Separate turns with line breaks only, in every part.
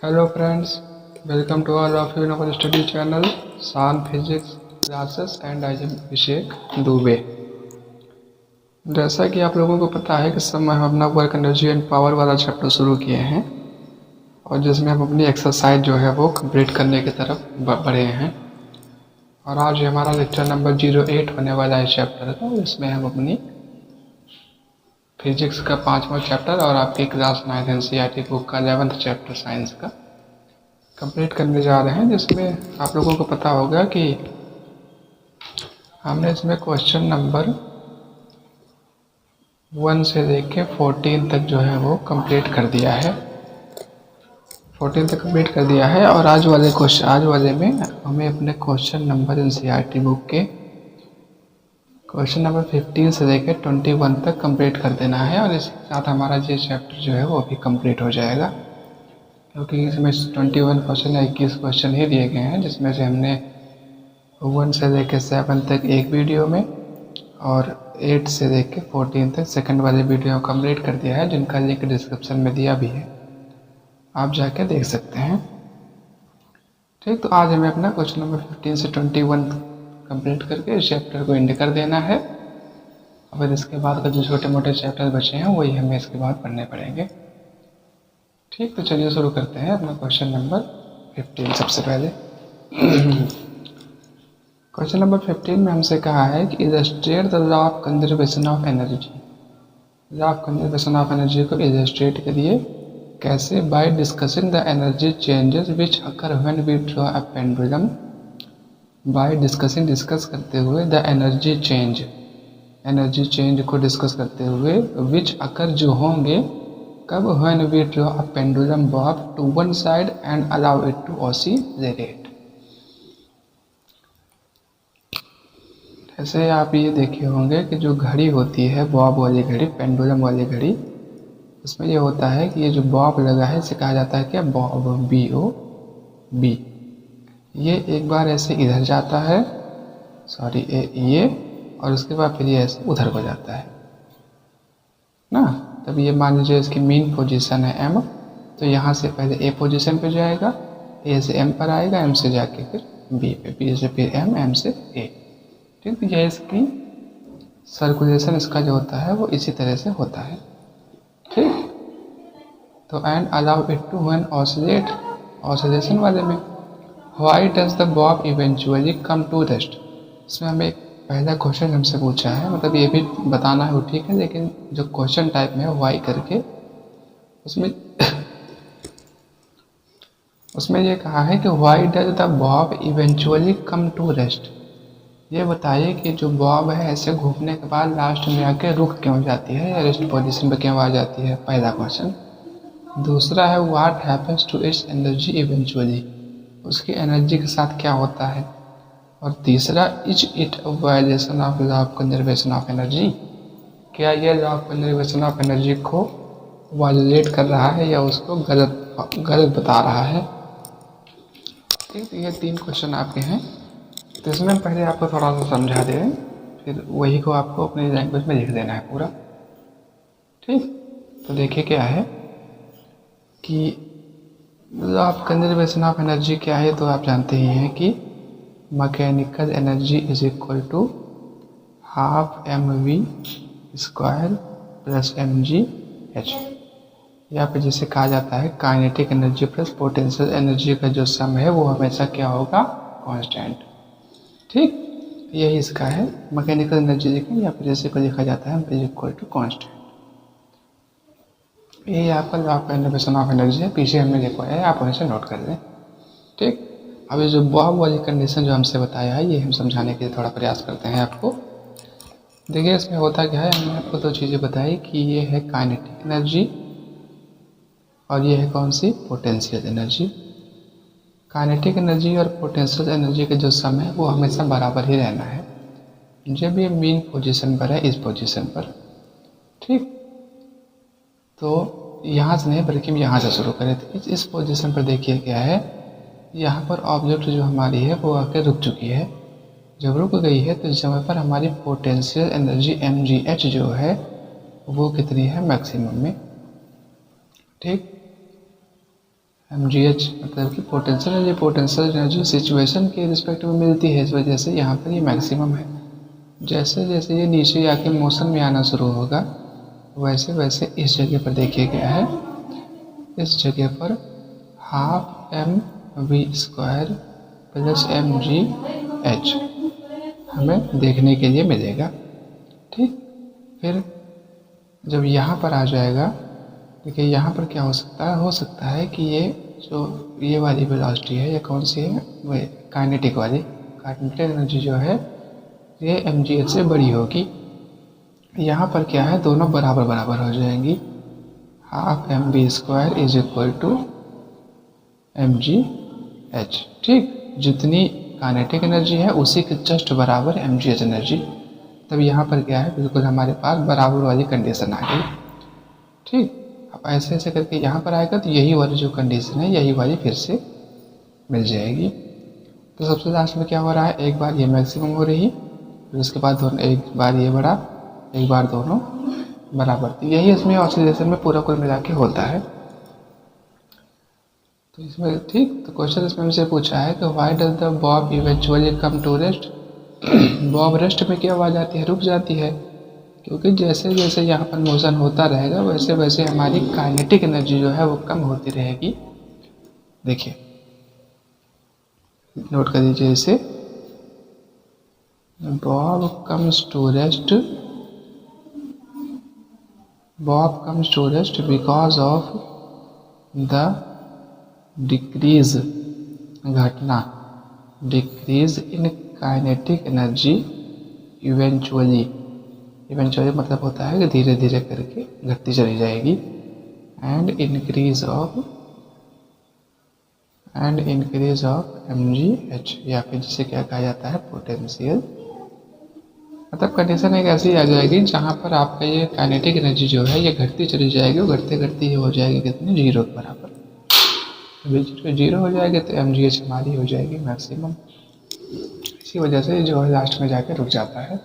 Hello friends, welcome to all of you in our study channel सान physics classes and I am Abhishek Dubey. जैसा कि आप लोगों को पता है कि समय हम अपना वर्क एनर्जी एंड पावर वाला चैप्टर शुरू किए हैं और जिसमें हम अपनी एक्सरसाइज जो है वो कंप्लीट करने की तरफ बढ़े हैं। और आज हमारा लेक्चर नंबर 08 होने वाला है चैप्टर का, इसमें हम अपनी फिजिक्स का 5वां चैप्टर और आपकी क्लास 9 NCERT बुक का 11th चैप्टर साइंस का कंप्लीट करने जा रहे हैं, जिसमें आप लोगों को पता होगा कि हमने इसमें क्वेश्चन नंबर 1 से लेके 14 तक जो है वो कंप्लीट कर दिया है। 14 तक कंप्लीट कर दिया है और आज वाले में हमें अपने क्वेश्चन नंबर NCERT बुक के क्वेश्चन नंबर 15 से लेकर 21 तक कंप्लीट कर देना है और इसके साथ हमारा ये चैप्टर जो है वो भी कंप्लीट हो जाएगा, क्योंकि इसमें 21 क्वेश्चन या 21 क्वेश्चन ही दिए गए हैं, जिसमें से हमने 1 से लेकर 7 तक एक वीडियो में और 8 से लेकर 14 तक सेकंड वाले वीडियो कंप्लीट कर दिया है, जिनका लिंक डिस्क्रिप्शन में दिया भी है, आप जाके देख सकते हैं। ठीक, तो आज हमें अपना क्वेश्चन नंबर 15 से 21 कंप्लीट करके इस चैप्टर को एंड कर देना है। और फिर इसके बाद का जो छोटे मोटे चैप्टर बचे हैं वही हमें इसके बाद पढ़ने पड़ेंगे। ठीक, तो चलिए शुरू करते हैं अपना क्वेश्चन नंबर 15। सबसे पहले क्वेश्चन नंबर 15 में हमसे कहा है कि illustrate the law of conservation of energy. Law of conservation of energy को इलस्ट्रेट करिए कैसे? By discussing the energy changes which occur when we draw a pendulum. By discussing, discuss करते हुए, द एनर्जी चेंज को discuss करते हुए, which occur जो होंगे, कब? When we draw a pendulum bob to one side and allow it to oscillate. ऐसे आप ये देखे होंगे कि जो घड़ी होती है, बॉब वाली घड़ी, पेंडुलम वाली घड़ी, उसमें ये होता है कि ये जो बॉब लगा है इसे कहा जाता है क्या? Bob, BOB। ये एक बार ऐसे इधर जाता है, ये, और उसके बाद फिर ये ऐसे उधर हो जाता है ना। तब ये मान लीजिए इसकी मेन पोजीशन है M, तो यहाँ से पहले A पोजीशन पे जाएगा, A से M पर आएगा, M से जाके फिर B पे, B से फिर M से A। ठीक, तो यह इसकी सर्कुलेशन इसका जो होता है वो इसी तरह से होता है। ठीक, तो and allow it to when oscillate, oscillation वाले में, why does the bob eventually come to rest. इसमें हमें एक पहला क्वेश्चन हमसे पूछा है, मतलब ये भी बताना है वो ठीक है, लेकिन जो क्वेश्चन टाइप में है व्हाई करके, उसमें ये कहा है कि why does the bob eventually come to rest. ये बताइए कि जो बॉब है ऐसे घूमने के बाद लास्ट में आके रुक क्यों जाती है या रेस्ट पोजीशन पे क्यों आ जाती है, पहला क्वेश्चन। दूसरा है what happens to its energy eventually, उसकी एनर्जी के साथ क्या होता है। और तीसरा, is it a violation of law of conservation of energy, क्या ये law of conservation of energy को वायलेट कर रहा है या उसको गलत बता रहा है। ठीक, तो ये 3 क्वेश्चन आपके हैं। तो इसमें पहले आपको थोड़ा सा समझा दें, फिर वही को आपको अपनी लैंग्वेज में लिख देना है पूरा। ठीक, तो देखिए क्या है कि law of conservation of energy क्या है, तो आप जानते ही हैं कि mechanical energy is equal to half mv² plus mgh, या फिर जिसे कहा जाता है kinetic energy plus potential energy का जो सम है वो हमेशा क्या होगा? कांस्टेंट। ठीक, यही इसका है, मैकेनिकल एनर्जी लिखें या फिर जैसे को लिखा जाता है इज इक्वल टू कांस्टेंट। यही आपका law of conservation of energy है, पीछे हमने लिखा है, आप वैसे नोट कर लें। ठीक, अब ये जो बॉब वाली कंडीशन जो हमसे बताया है ये हम समझाने के लिए थोड़ा प्रयास करते हैं आपको। देखिए इसमें होता क्या है, हमने आपको 2 चीज़ें बताई कि ये है काइनेटिक एनर्जी और ये है कौन सी? Potential energy. काइनेटिक एनर्जी और पोटेंशियल एनर्जी के जो सम है वो हमेशा बराबर ही रहना है, जब ये मेन पोजीशन पर है, इस पोजीशन पर। ठीक, तो यहाँ से नहीं बल्कि हम यहाँ से शुरू करें, तो इस पोजीशन पर देखिए क्या है, यहाँ पर ऑब्जेक्ट जो हमारी है वो आके रुक चुकी है। जब रुक गई है तो इस समय पर हमारी पोटेंशियल एनर्जी mgh जो है वो कितनी है? मैक्सिमम में। ठीक, mgh मतलब कि पोटेंशियल एनर्जी सिचुएशन के रिस्पेक्ट में मिलती है, इस वजह से यहाँ पर ये मैक्सिमम है। जैसे जैसे ये नीचे आके मोशन में आना शुरू होगा वैसे वैसे इस जगह पर देखिए क्या है, इस जगह पर ½ mv² प्लस mgh हमें देखने के लिए मिलेगा। ठीक, फिर जब यहाँ पर आ जाएगा, देखिए यहाँ पर क्या हो सकता है कि ये जो ये वाली वेलोसिटी है, ये कौन सी है, वो काइनेटिक वाली, काइनेटिक एनर्जी जो है ये mgh से बड़ी होगी। यहाँ पर क्या है, दोनों बराबर बराबर हो जाएंगी, ½ mv² = mgh। ठीक, जितनी काइनेटिक एनर्जी है उसी के जस्ट बराबर mgh एनर्जी। तब यहाँ पर क्या है, बिल्कुल हमारे पास बराबर वाली कंडीशन आ गई। ठीक, अब ऐसे ऐसे करके यहाँ पर आएगा तो यही वाली जो कंडीशन है यही वाली फिर से मिल जाएगी। तो सबसे लास्ट में क्या हो रहा है, एक बार ये मैक्सिमम हो रही, फिर उसके बाद दोनों एक बार ये बड़ा, एक बार दोनों बराबर। तो यही इसमें ऑसिलेशन में पूरा कुल मिला के होता है। तो इसमें ठीक, तो क्वेश्चन इसमें हमसे पूछा है कि why does the bob eventually come to rest. Bob rest में क्या आवाज आती है, रुक जाती है, क्योंकि जैसे जैसे यहाँ पर मोशन होता रहेगा वैसे वैसे हमारी काइनेटिक एनर्जी जो है वो कम होती रहेगी। देखिए नोट कर दीजिए इसे, bob comes to rest, bob comes to rest because of the decrease, घटना, decrease in kinetic energy eventually, eventually मतलब होता है कि धीरे धीरे करके घटती चली जाएगी, एंड इंक्रीज ऑफ mgh, या फिर जिसे क्या कहा जाता है, पोटेंशियल। मतलब कंडीशन एक ऐसी आ जाएगी जहाँ पर आपका ये काइनेटिक एनर्जी जो है ये घटती चली जाएगी, और घटते घटते ये हो जाएगी कितनी, 0 के बराबर। जब 0 हो जाएगी तो mgh हमारी हो जाएगी मैक्सिमम। इसी वजह से जो है लास्ट में जाके रुक जाता है।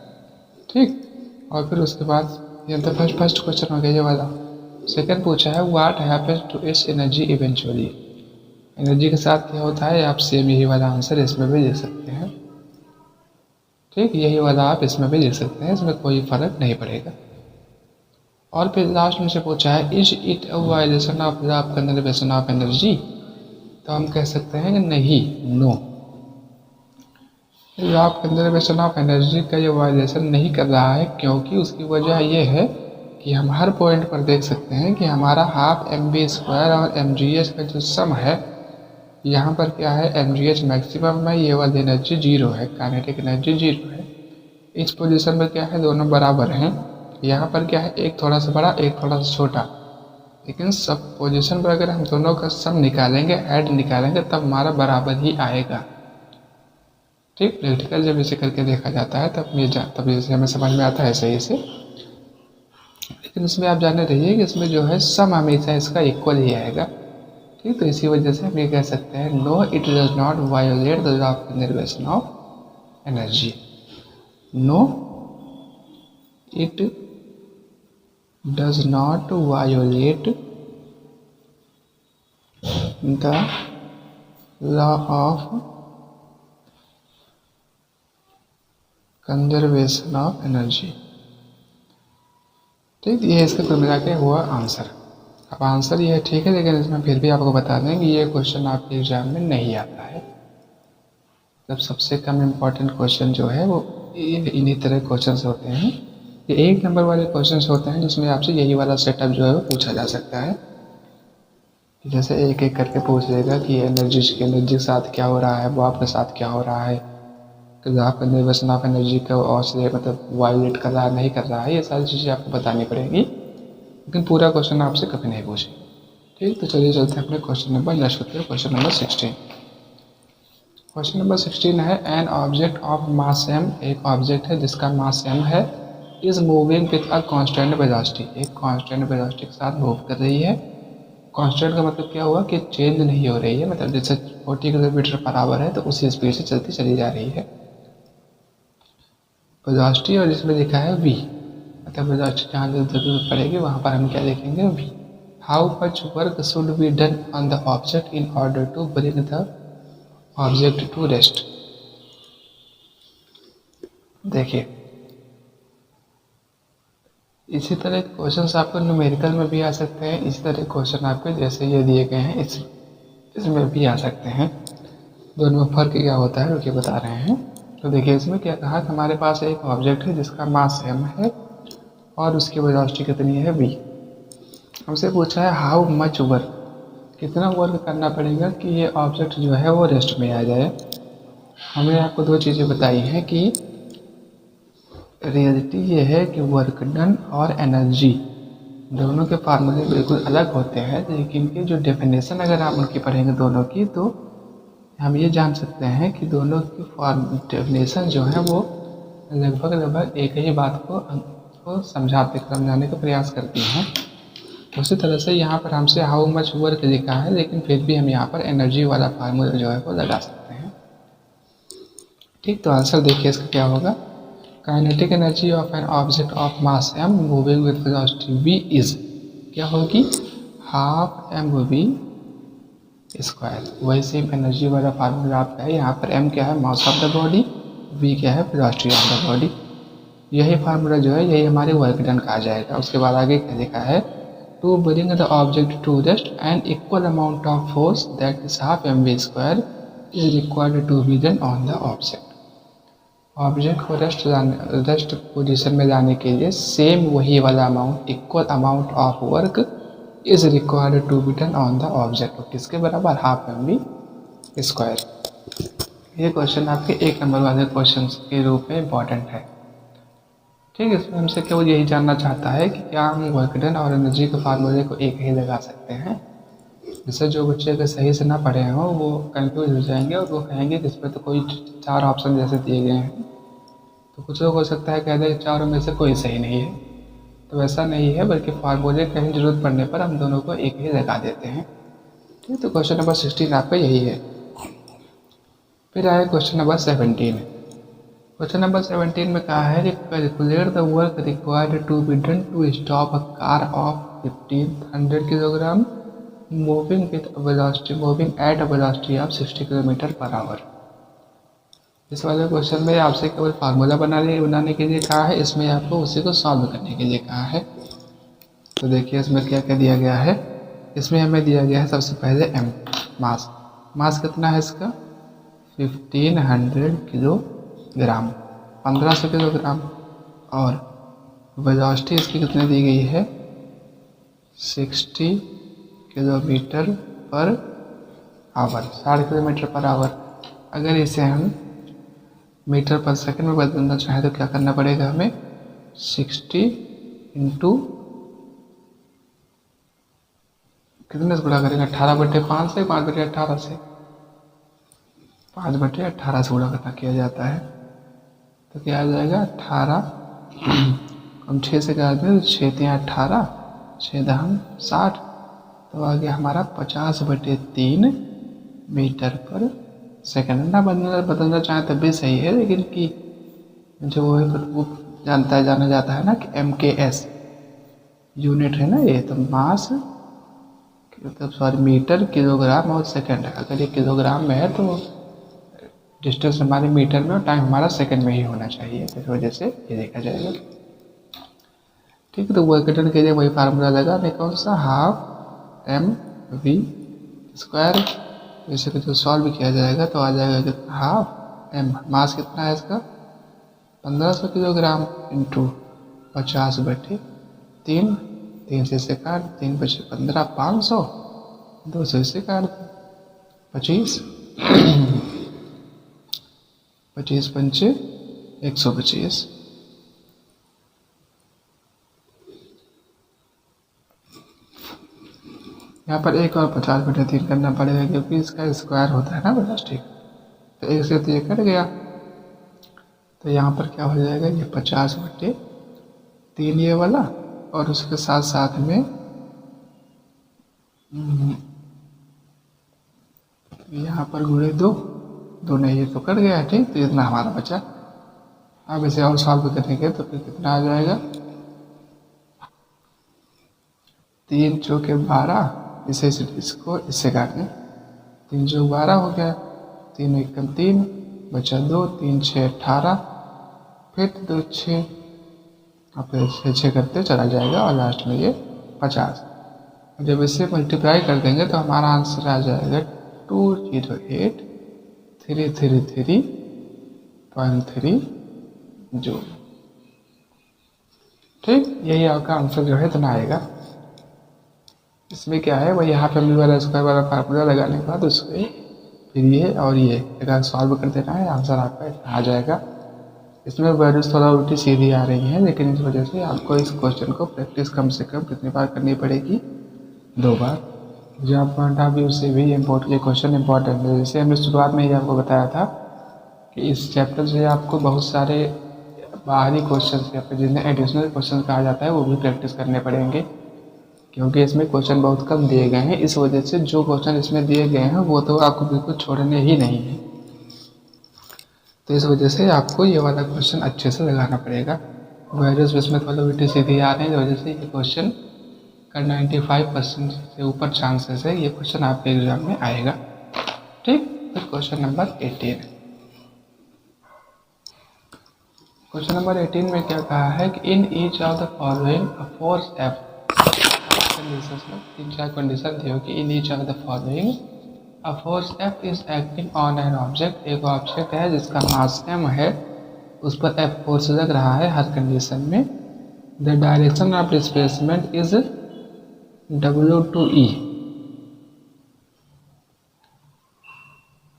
ठीक, और फिर उसके बाद ये तो फर्स्ट क्वेश्चन हो गया ये वाला। सेकंड पूछा है what happens to its energy eventually, energy के साथ क्या होता है, आप सेम यही वाला आंसर इसमें भी लिख सकते हैं। ठीक, यही वाला आप इसमें भी लिख सकते हैं, इसमें कोई फर्क नहीं पड़ेगा। और फिर लास्ट में से पूछा है is it a violation of law of conservation of energy, तो हम कह सकते हैं कि नहीं, no, law of conservation of energy का ये वायलेशन नहीं कर रहा है, क्योंकि उसकी वजह ये है कि हम हर पॉइंट पर देख सकते हैं कि हमारा ½ mv² और mgh का जो सम है, यहाँ पर क्या है, mgh मैक्सिमम है, ये वाली एनर्जी 0 है, काइनेटिक एनर्जी 0 है। इस पोजीशन में क्या है, दोनों बराबर हैं। यहाँ पर क्या है, एक थोड़ा सा बड़ा, एक थोड़ा सा छोटा, लेकिन सब पोजीशन पर अगर हम दोनों का सम निकालेंगे, ऐड निकालेंगे, तब हमारा बराबर ही आएगा। ठीक, प्रैक्टिकल जब इसे करके देखा जाता है तब इसे हमें समझ में आता है सही से। लेकिन इसमें आप जाने रहिए कि इसमें जो है सम हमेशा इसका इक्वल ही आएगा। ठीक, तो इसी वजह से हम ये कह सकते हैं no it does not violate the law of conservation of energy, no it does not violate the law of conservation of energy. ठीक, ये इसका कुल मिला के हुआ आंसर। अब आंसर ये ठीक है, लेकिन इसमें फिर भी आपको बता दें कि ये क्वेश्चन आपके एग्जाम में नहीं आता है। जब सबसे कम इम्पॉर्टेंट क्वेश्चन जो है वो इन्हीं तरह क्वेश्चन होते हैं, ये 1 नंबर वाले क्वेश्चन होते हैं जिसमें आपसे यही वाला सेटअप जो है वो पूछा जा सकता है। जैसे एक एक करके पूछ लेगा कि एनर्जी के साथ क्या हो रहा है, बॉब के साथ क्या हो रहा है, law of conservation of energy का ऑसिलेट मतलब वायोलेट कर रहा है नहीं कर रहा है, ये सारी चीज़ें आपको बतानी पड़ेंगी, लेकिन पूरा क्वेश्चन आपसे कभी नहीं पूछेंगे। ठीक, तो चलिए चलते हैं अपने क्वेश्चन नंबर नेक्स्ट करते हैं, क्वेश्चन नंबर 16। क्वेश्चन नंबर 16 है an object of mass m, एक ऑब्जेक्ट है जिसका मास m है, is moving with a constant velocity, एक कांस्टेंट वेलोसिटी के साथ मूव कर रही है। कांस्टेंट का मतलब क्या हुआ कि चेंज नहीं हो रही है, मतलब जैसे 40 किलोमीटर पर आवर है तो उसी स्पीड से चलती चली जा रही है वेलोसिटी, और जिसमें लिखा है v, मतलब वेलोसिटी जहाँ जरूरत पड़ेगी वहाँ पर हम क्या लिखेंगे, v। How much work should be done on the object in order to bring the object to rest. देखिए इसी तरह के क्वेश्चंस आपको न्यूमेरिकल में भी आ सकते हैं, इसी तरह क्वेश्चन आपके जैसे ये दिए गए हैं इसमें भी आ सकते हैं। दोनों में फर्क क्या होता है रुकिए बता रहे हैं। तो देखिए इसमें क्या कहा कि हमारे पास एक ऑब्जेक्ट है जिसका मास m है और उसकी वेलोसिटी कितनी है v। हमसे पूछा है हाउ मच वर्क, कितना वर्क करना पड़ेगा कि ये ऑब्जेक्ट जो है वो रेस्ट में आ जाए। हमने आपको दो चीज़ें बताई हैं कि रियलिटी ये है कि वर्क डन और एनर्जी दोनों के फार्मूले बिल्कुल अलग होते हैं, लेकिन की जो डेफिनेशन अगर आप उनकी पढ़ेंगे दोनों की तो हम ये जान सकते हैं कि दोनों की डेफिनेशन जो है वो लगभग एक ही बात को समझाने का प्रयास करती हैं। उसी तरह से यहाँ पर हमसे हाउ मच वर्क लिखा है, लेकिन फिर भी हम यहाँ पर एनर्जी वाला फार्मूला जो है वो लगा सकते हैं। ठीक, तो आंसर देखिए इसका क्या होगा। Kinetic energy of an object of mass m moving with velocity v is क्या होगी, हाफ एम वी स्क्वायर। वही सेम एनर्जी वाला फार्मूला आपका है। यहाँ पर m क्या है, mass of the body, v क्या है, वेलोसिटी ऑफ द बॉडी। यही फार्मूला जो है यही हमारे वर्क डन का आ जाएगा। उसके बाद आगे क्या लिखा है, to bring the object to rest an equal amount of force that is half m v square is required to be done on the object. Object को रेस्ट पोजीशन में लाने के लिए सेम वही वाला amount, equal amount of work is required to be done on the object. किसके बराबर, half m v square. ये क्वेश्चन आपके 1 नंबर वाले क्वेश्चन के रूप में इम्पॉर्टेंट है। ठीक है, इसमें हमसे केवल यही जानना चाहता है कि क्या हम वर्क डन और एनर्जी के फार्मूले को एक ही लगा सकते हैं। जिससे जो बच्चे अगर सही से ना पढ़े हों वो कंफ्यूज हो जाएंगे और वो कहेंगे कि इसमें तो कोई 4 ऑप्शन जैसे दिए गए हैं। तो कुछ लोग हो सकता है कह दें चारों में से कोई सही नहीं है, तो ऐसा नहीं है, बल्कि फार्मूले कहीं जरूरत पड़ने पर हम दोनों को एक ही लगा देते हैं। ठीक, तो क्वेश्चन नंबर 16 आपका यही है। फिर आए क्वेश्चन नंबर 17। क्वेश्चन नंबर 17 में कहा है कि calculate the work required to be done to stop a car of 1500 kilogram moving at a velocity of 60 kilometre per hour. इस वाले क्वेश्चन में आपसे केवल फार्मूला बनाने के लिए कहा है, इसमें आपको उसी को सॉल्व करने के लिए कहा है। तो देखिए इसमें क्या क्या दिया गया है। इसमें हमें दिया गया है सबसे पहले m, मास कितना है इसका, 1500 किलोग्राम, 1500 किलोग्राम। और वेलोसिटी इसकी कितनी दी गई है, 60 kilometre per our, 60 kilometre per our. अगर इसे हम मीटर पर सेकंड में बदलना चाहें तो क्या करना पड़ेगा हमें, 60 इंटू कितने से गुणा करेंगे, 18/5 से, 5/18 से, 5/18 से गुणा करना किया जाता है। तो क्या आ जाएगा 18, हम 6 से क्या आते हैं, 6 × 18, 6 × 60, तो आ गया हमारा 50/3 मीटर पर सेकंड। ना बदलना चाहें तब भी सही है, लेकिन कि जो वो जाना जाता है ना कि MKS यूनिट है ना ये, तो मास मतलब मीटर, किलोग्राम और सेकंड। अगर ये किलोग्राम में है तो डिस्टेंस हमारे मीटर में और टाइम हमारा सेकंड में ही होना चाहिए, तो इस वजह से ये देखा जाएगा। ठीक है, तो वर्क डन के लिए वही फार्मूला लगा, कौन सा, हाफ एम वी स्क्वायर। इसे जो सॉल्व किया जाएगा तो आ जाएगा कितना, हाफ एम, मास कितना है इसका 1500 किलोग्राम इंटू 50/3, 3 से इसे काट, 3 × 5 = 15, 500, 200 से काट 25, 25 × 5 = 125। यहाँ पर एक और 50/3 करना पड़ेगा क्योंकि इसका स्क्वायर होता है ना वेलोसिटी, तो एक से तो ये कट गया, तो यहाँ पर क्या हो जाएगा, ये 50/3 ये वाला, और उसके साथ साथ में यहाँ पर गुणे 2 नहीं, ये तो कट गया। ठीक, तो इतना हमारा बचा। अब इसे और सॉल्व करेंगे तो फिर कितना आ जाएगा, 3 चौके 12, इसे इसको इससे काटने, 3 चौक 12 हो गया, 3 एकम 3 बचा 2, 3 6 18, फिर 2 6 और फिर 6 6 करते चला जाएगा और लास्ट में ये 50। जब इसे मल्टीप्लाई कर देंगे तो हमारा आंसर आ जाएगा 208,333.3 जूल। ठीक, यही आपका आंसर जो है इतना आएगा। इसमें क्या है, वही यहाँ पे एम वाला स्क्वायर वाला फार्मूला लगाने के बाद उसको फिर ये और ये अगर सॉल्व कर देना है, आंसर आपका इतना आ जाएगा। इसमें वैल्यूज थोड़ा उल्टी सीधी आ रही हैं, लेकिन इस वजह से आपको इस क्वेश्चन को प्रैक्टिस कम से कम कितनी बार करनी पड़ेगी, 2 बार। जहाँ पॉइंट ऑफ व्यू से भी ये क्वेश्चन इंपॉर्टेंट है। जैसे हमने शुरुआत में ही आपको बताया था कि इस चैप्टर से आपको बहुत सारे बाहरी क्वेश्चन या फिर जिन्हें एडिशनल क्वेश्चन कहा जाता है वो भी प्रैक्टिस करने पड़ेंगे, क्योंकि इसमें क्वेश्चन बहुत कम दिए गए हैं। इस वजह से जो क्वेश्चन इसमें दिए गए हैं वो तो आपको बिल्कुल छोड़ने ही नहीं है। तो इस वजह से आपको ये वाला क्वेश्चन अच्छे से लगाना पड़ेगा। वैल्यूज इसमें थोड़ा उल्टी सीधी आ रहे हैं, इस वजह से ये क्वेश्चन का 95% से ऊपर चांसेस है ये क्वेश्चन आपके एग्जाम में आएगा। ठीक, फिर क्वेश्चन नंबर 18। क्वेश्चन नंबर 18 में क्या कहा है कि in each of the following a force F, conditions में 3-4 कंडीशन दी होगी। In each of the following a force F is acting on an object, एक ऑब्जेक्ट है जिसका मास m है, उस पर एफ फोर्स लग रहा है हर कंडीशन में। The direction of displacement is W2E.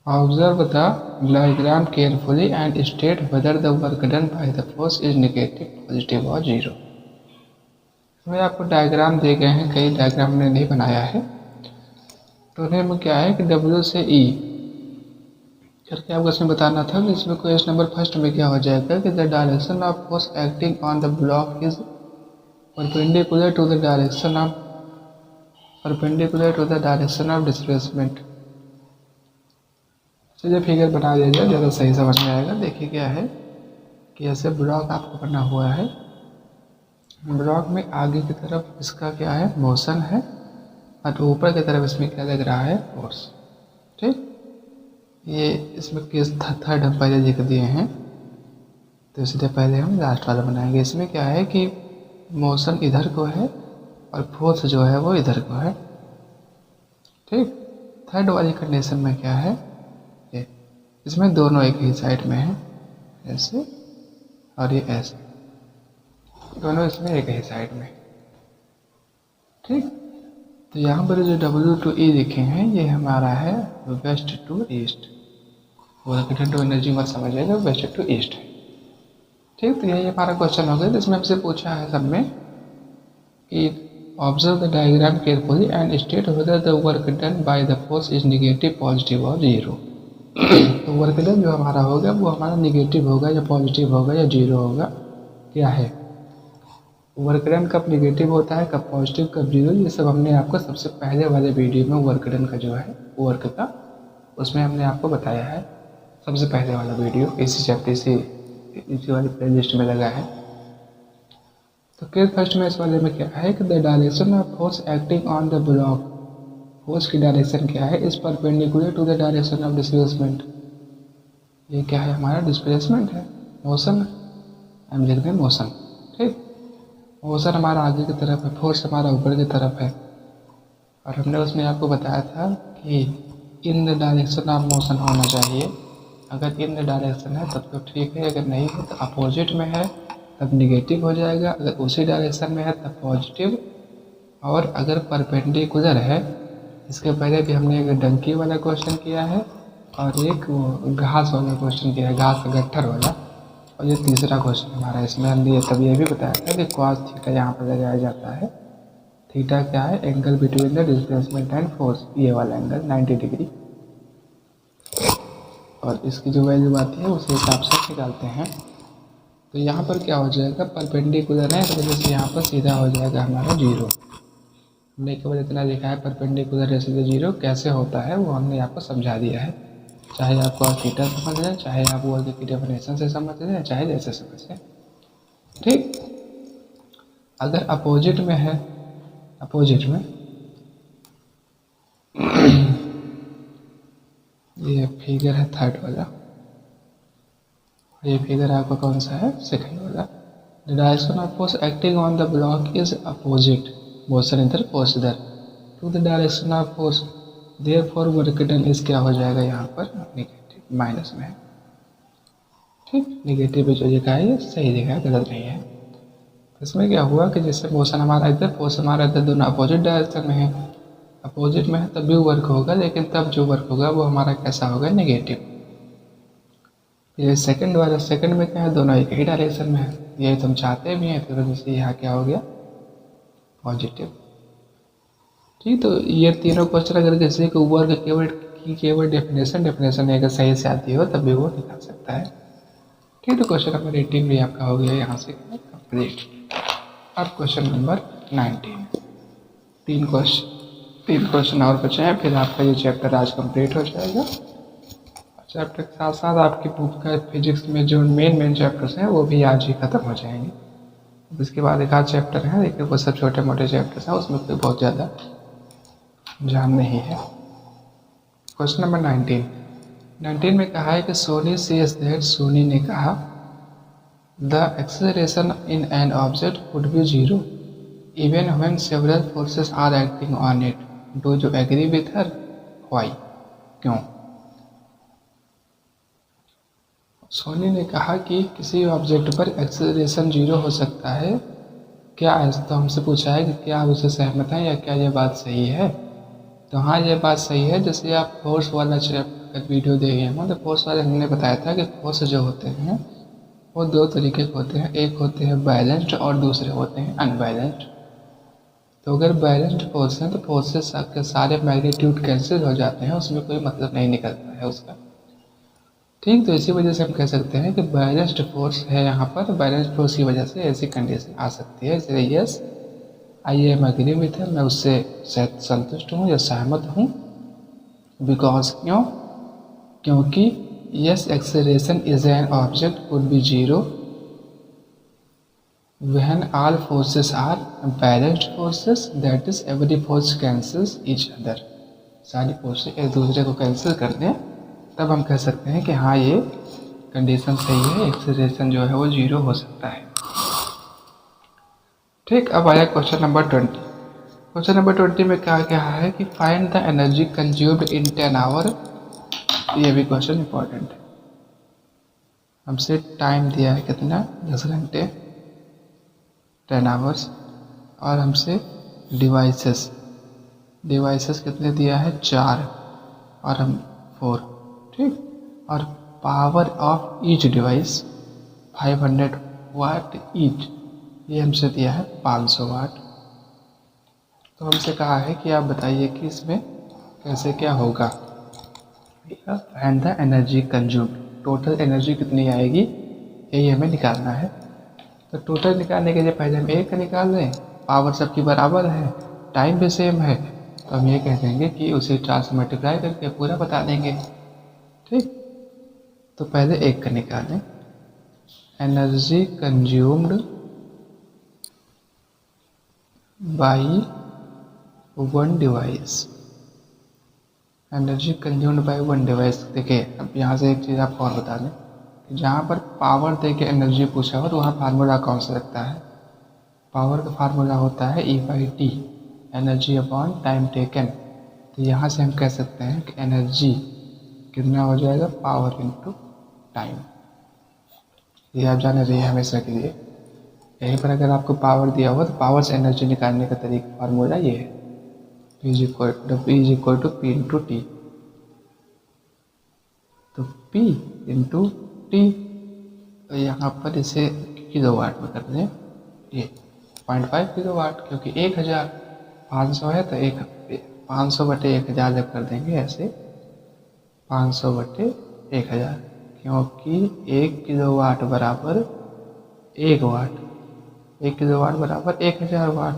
Observe the diagram carefully and state whether the work done by the force is negative, positive or zero. इसमें आपको डायग्राम दिए गए हैं, कई डायग्राम ने नहीं बनाया है। तो उन्हें क्या है कि W से E करके आपको इसमें बताना था कि इसमें क्वेश्चन नंबर फर्स्ट में क्या हो जाएगा कि the direction of force acting on the block is perpendicular to the direction of displacement. चलिए फिगर बना दिया जाए, ज़्यादा सही समझ में आएगा। देखिए क्या है कि ऐसे ब्लॉक आपको बना हुआ है, ब्लॉक में आगे की तरफ इसका क्या है, मोशन है, और ऊपर की तरफ इसमें क्या लग रहा है, फोर्स। ठीक, ये इसमें केस थर्ड हम पहले लिख दिए हैं, तो इसलिए पहले हम लास्ट वाला बनाएंगे। इसमें क्या है कि मोशन इधर को है और फोर्स जो है वो इधर को है। ठीक, थर्ड वाली कंडीशन में क्या है, ये इसमें दोनों एक ही साइड में है, ऐसे और ये ऐसे, दोनों इसमें एक ही साइड में। ठीक, तो यहाँ पर जो W2E लिखे हैं ये हमारा है west to east, to energy मत समझिएगा, वेस्ट टू ईस्ट है। ठीक, तो यही हमारा क्वेश्चन हो गया। तो इसमें हमसे पूछा है सब में कि observe the diagram carefully and state whether the work done by the force is negative, positive और जीरो। तो वर्क डन जो हमारा होगा वो हमारा निगेटिव होगा या पॉजिटिव होगा या जीरो होगा, क्या है। वर्क डन कब निगेटिव होता है, कब पॉजिटिव, कब जीरो, ये सब हमने आपको सबसे पहले वाले वीडियो में वर्क डन का जो है वर्क का, उसमें हमने आपको बताया है। सबसे पहले वाला वीडियो इसी चैप्टर इसी वाली प्ले लिस्ट में लगा है। तो केस फर्स्ट में इस वाले में क्या है कि the direction of force acting on the block, force की डायरेक्शन क्या है, इस perpendicular to the direction of displacement. ये क्या है, हमारा डिस्प्लेसमेंट है, मोशन, हम लिख दें मोशन। ठीक, मोशन हमारा आगे की तरफ है, फोर्स हमारा ऊपर की तरफ है, और हमने उसमें आपको बताया था कि in the direction of motion होना चाहिए। अगर इन द डायरेक्शन है तब तो ठीक है, अगर नहीं है तो अपोजिट में है तब निगेटिव हो जाएगा, अगर उसी डायरेक्शन में है तब पॉजिटिव, और अगर परपेंडिकुलर है, इसके पहले भी हमने एक डंकी वाला क्वेश्चन किया है और एक वो घास वाला क्वेश्चन किया है, घास गट्ठर वाला, और ये तीसरा क्वेश्चन हमारा। इसमें हमने तब ये भी बताया था कि कॉस थीटा यहाँ पर लगाया जाता है। थीटा क्या है, angle between the displacement and force, ये वाला एंगल 90 डिग्री, और इसकी जो वैल्यू आती है उसी हिसाब से निकालते हैं। तो यहाँ पर क्या हो जाएगा, परपेंडिकुलर है, इस वजह से यहाँ पर सीधा हो जाएगा हमारा जीरो। हमने केवल इतना लिखा है परपेंडिकुलर रेस टू जीरो कैसे होता है वो हमने आपको समझा दिया है। चाहे आप कॉस थीटा समझ लें, चाहे आप वर्ग की डेफिनेशन से समझ लें, चाहे जैसे समझ लें। ठीक, अगर अपोजिट में है अपोजिट में। ये फिगर है थर्ड वाला, ये फिगर आपका कौन सा है, सेकंड वाला। The direction of force acting on the block is opposite motion इधर फोर्स इधर to the direction of force, therefore work done is क्या हो जाएगा यहाँ पर नेगेटिव माइनस में है। ठीक, नेगेटिव पे जो लिखा है ये सही लिखा है, गलत नहीं है। तो इसमें क्या हुआ कि जैसे मोशन हमारा इधर फोर्स हमारा इधर, दोनों अपोजिट डायरेक्शन में है, अपोजिट में है तब भी वर्क होगा, लेकिन तब जो वर्क होगा वो हमारा कैसा होगा, नेगेटिव। ये सेकंड वाला, सेकंड में क्या है, दोनों एक ही डायरेक्शन में है, ये तो हम चाहते भी हैं, तो वजह से यहाँ क्या हो गया, पॉजिटिव। ठीक, तो ये तीनों क्वेश्चन अगर किसी को वर्क केवल डेफिनेशन अगर सही से आती हो तब भी वो निकाल सकता है। ठीक, तो क्वेश्चन नंबर 18 भी आपका हो गया यहाँ से कंप्लीट। अब क्वेश्चन नंबर 19, तीन क्वेश्चन और बचे हैं, फिर आपका ये चैप्टर आज कंप्लीट हो जाएगा। चैप्टर के साथ साथ आपकी बुक का फिजिक्स में जो मेन चैप्टर्स हैं वो भी आज ही ख़त्म हो जाएंगे। उसके बाद एक आध चैप्टर है, लेकिन वो सब छोटे मोटे चैप्टर्स हैं, उसमें कोई बहुत ज़्यादा जान नहीं है। क्वेश्चन नंबर 19 में कहा है कि सोनी सेज दैट, सोनी ने कहा the acceleration in an object would be zero even when several forces are acting on it, do you agree with her, why, क्यों। सोनी ने कहा कि किसी ऑब्जेक्ट पर एक्सेलरेशन जीरो हो सकता है क्या, ऐसा तो हमसे पूछा है कि क्या आप उससे सहमत हैं या क्या ये बात सही है। तो हाँ, ये बात सही है। जैसे आप फोर्स वाला वीडियो देखे हैं, तो फोर्स वाले हमने बताया था कि फोर्स जो होते हैं वो दो तरीके के होते हैं, एक होते हैं बैलेंस्ड और दूसरे होते हैं अनबैलेंस्ड। तो अगर बैलेंस्ड फोर्स है तो फोर्सेस के सारे मैग्नीट्यूड कैंसिल हो जाते हैं, उसमें कोई मतलब नहीं निकलता है उसका। ठीक, तो इसी वजह से हम कह सकते हैं कि बैलेंस्ड फोर्स है यहाँ पर, बैलेंस्ड फोर्स की वजह से ऐसी कंडीशन आ सकती है। इसलिए yes I am agree with है, मैं उससे संतुष्ट हूँ या सहमत हूँ। बिकॉज क्यों, क्योंकि yes acceleration is an object would be zero when all forces are balanced forces, that is every force cancels each other, सारी फोर्सेस एक दूसरे को कैंसिल कर दें, तब हम कह सकते हैं कि हाँ ये कंडीशन सही है, एक्सेलरेशन जो है वो जीरो हो सकता है। ठीक, अब आया क्वेश्चन नंबर 20। क्वेश्चन नंबर 20 में कहा गया है कि find the energy consumed in 10 hour. ये भी क्वेश्चन इंपॉर्टेंट है। हमसे टाइम दिया है कितना, 10 घंटे 10 आवर्स, और हमसे डिवाइसेस कितने दिया है, 4 और हम 4। ठीक, और power of each device 500 watt each, ये हमसे दिया है 500 वाट। तो हमसे कहा है कि आप बताइए कि इसमें कैसे क्या होगा। Find the energy consumed, total energy कितनी आएगी यही हमें निकालना है। तो टोटल निकालने के लिए पहले हम एक का निकाल लें, पावर सबकी बराबर है, टाइम भी सेम है, तो हम ये कह देंगे कि उसे 4 से मल्टीप्लाई करके पूरा बता देंगे। ठीक, तो पहले एक का निकालें, energy consumed by one device, energy consumed by one device. देखिए, अब यहाँ से एक चीज़ आपको और बता दें कि जहाँ पर पावर दे के एनर्जी पूछा हो तो वहाँ फार्मूला कौन सा लगता है, पावर का फार्मूला होता है E/T, energy upon time taken. तो यहाँ से हम कह सकते हैं कि एनर्जी कितना हो जाएगा, पावर इनटू टाइम। ये आप जाने रहिए हमेशा के लिए। यहीं पर अगर आपको पावर दिया हो तो पावर से एनर्जी निकालने का तरीका फार्मूला ये है, P is equal to P into t. तो P इंटू टी, तो यहाँ पर इसे किलोवाट में कर दें, ये 0.5 किलोवाट, क्योंकि 1000 500 है तो 500/1000 जब कर देंगे ऐसे 500/1000, क्योंकि 1 किलोवाट बराबर 1 वाट, 1 किलोवाट बराबर 1000 वाट।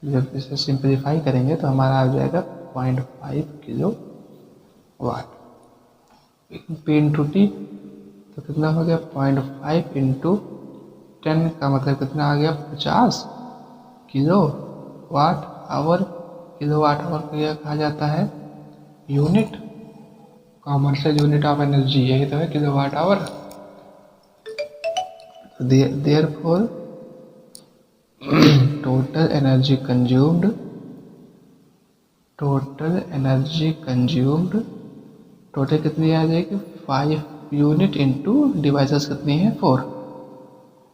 जब इसे सिंप्लीफाई करेंगे तो हमारा आ जाएगा 0.5 kilo watt. P into t तो कितना हो गया, 0.5 इंटू 10 का मतलब कितना आ गया, 50 kilo watt hour, kilowatt hour को यह कहा जाता है unit, commercial unit of energy यही तो है kilowatt hour. Therefore total energy consumed, total कितनी आ जाएगी 5 यूनिट इंटू डिवाइसेस कितनी है 4,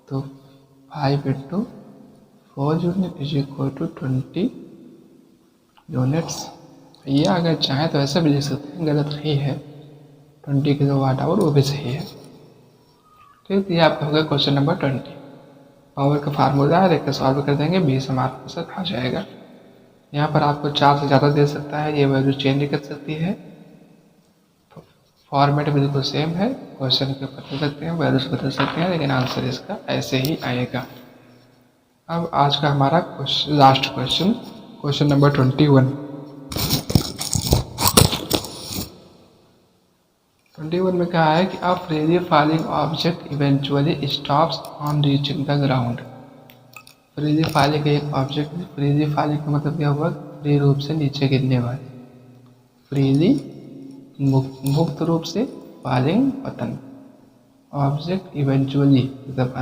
तो 5 into 4 unit is equal to 20 units. ये अगर चाहे तो ऐसे भी लिख सकते हैं, गलत नहीं है, 20 किलोवाट आवर वो भी सही है। ठीक, ये आपका होगा क्वेश्चन नंबर 20। पावर का फार्मूला है, देखकर सॉल्व कर देंगे, 20 हमारा आंसर आ जाएगा। यहाँ पर आपको 4 से ज़्यादा दे सकता है, ये वैल्यू चेंज कर सकती है, फॉर्मेट बिल्कुल सेम है, क्वेश्चन के बदल सकते हैं, वैल्यूज बदल सकते हैं, लेकिन आंसर इसका ऐसे ही आएगा। अब आज का हमारा लास्ट क्वेश्चन, क्वेश्चन नंबर 21। 21 में कहा है कि a freely falling object eventually stops on reaching the ground. Freely falling एक ऑब्जेक्ट, फ्रीली फॉलिंग का मतलब क्या हुआ, फ्री रूप से नीचे गिरने वाले, फ्रीली मुक्त रूप से, फॉलिंग पतन, ऑब्जेक्ट इवेंचुअली मतलब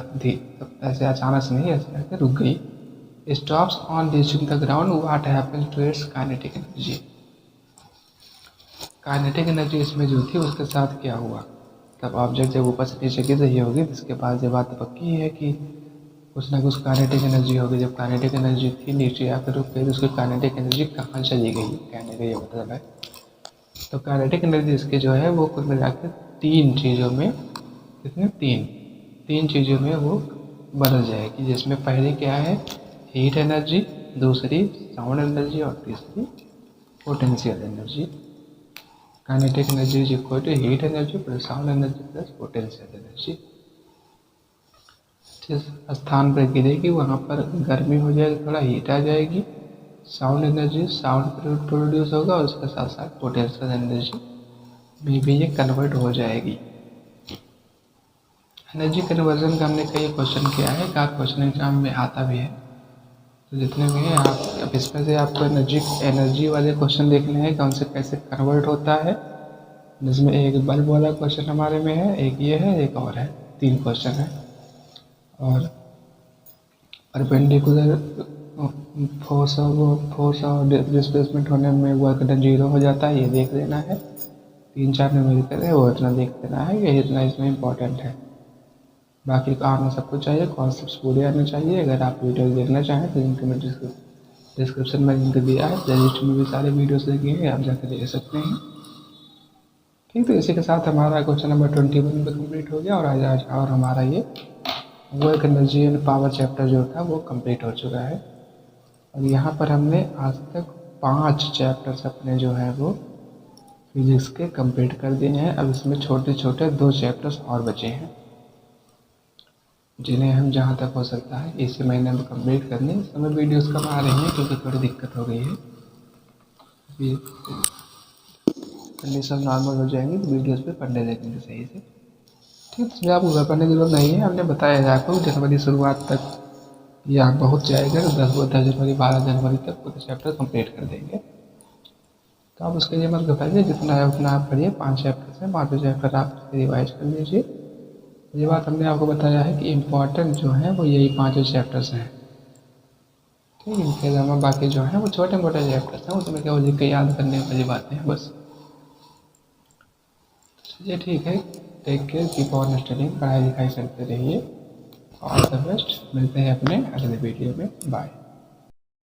ऐसे अचानक से नहीं, ऐसे करके रुक गई, stops on reaching the ground, what happens to its kinetic energy. Kinetic energy इसमें जो थी उसके साथ क्या हुआ, तब ऑब्जेक्ट जब ऊपर से नीचे गिर रही होगी, जिसके बाद ये बात पक्की है कि कुछ ना कुछ काइनेटिक एनर्जी होगी। जब काइनेटिक एनर्जी थी नीचे आकर रुक गई, उसकी काइनेटिक एनर्जी कहाँ चली गई, कहने का ये मतलब है। तो काइनेटिक एनर्जी इसके जो है वो कुल मिलाकर 3 चीज़ों में, कितने 3 चीज़ों में वो बदल जाएगी, जिसमें पहली क्या है हीट एनर्जी, दूसरी साउंड एनर्जी और तीसरी potential energy. Kinetic energy is equal to heat energy plus sound energy plus potential energy. जिस स्थान पर गिरेगी वहाँ पर गर्मी हो जाएगी, थोड़ा हीट आ जाएगी, साउंड एनर्जी साउंड प्रोड्यूस होगा और उसके साथ साथ पोटेंशियल एनर्जी में भी ये कन्वर्ट हो जाएगी। एनर्जी कन्वर्जन का हमने कई क्वेश्चन किया है, का क्वेश्चन एग्जाम में आता भी है, तो जितने भी हैं आप अब इसमें से आपको एनर्जी वाले क्वेश्चन देखने हैं, कौन से कैसे कन्वर्ट होता है, जिसमें एक बल्ब वाला क्वेश्चन हमारे में है, एक ये है, एक और है, 3 क्वेश्चन है। और परपेंडिकुलर फोर्स और डिस्प्लेसमेंट होने में वर्क डन 0 हो जाता है, ये देख लेना है। 3-4 न्यूमेरिकल है वो इतना देख लेना है, ये इतना इसमें इम्पोर्टेंट है। बाकी आना सब कुछ चाहिए, कॉन्सेप्ट्स पूरे आने चाहिए। अगर आप वीडियो देखना चाहें तो लिंक में डिस्क्रिप्शन में लिंक दिया है, प्लेलिस्ट में भी सारे वीडियोस लगे हैं, आप जाकर देख सकते हैं। ठीक, तो इसी के साथ हमारा क्वेश्चन नंबर 21 भी कंप्लीट हो गया, और हमारा ये work energy and power chapter जो था वो कंप्लीट हो चुका है। और यहाँ पर हमने आज तक 5 चैप्टर्स अपने जो है वो फिजिक्स के कंप्लीट कर दिए हैं। अब इसमें छोटे छोटे 2 चैप्टर्स और बचे हैं, जिन्हें हम जहाँ तक हो सकता है इसी महीने में कंप्लीट करने। इस समय वीडियोस कम आ रही हैं क्योंकि थोड़ी दिक्कत हो गई है, अभी कंडीशन नॉर्मल हो जाएंगी तो वीडियोस पे पढ़ने लगेंगे सही से। ठीक, इसमें आपको घर पढ़ने की जरूरत नहीं है, हमने बताया है आपको जनवरी शुरुआत तक या बहुत जाएगा तो 10 जनवरी 12 जनवरी तक पूरे चैप्टर कंप्लीट कर देंगे। तो आप उसके लिए मत घबराइए, जितना है उतना आप पढ़िए। 5 चैप्टर हैं, 5 चैप्टर आप रिवाइज कर लीजिए। ये बात हमने आपको बताया है कि इम्पॉर्टेंट जो है वो यही 5 चैप्टर्स हैं। ठीक, इनके अलावा बाकी जो है वो छोटे मोटे चैप्टर्स हैं, उसमें केवल लिख के याद करने वाली बातें हैं बस। चलिए ठीक है, take care, keep on studying, पढ़ाई लिखाई करते रहिए। ऑल द बेस्ट, मिलते हैं अपने अगले वीडियो में, बाय।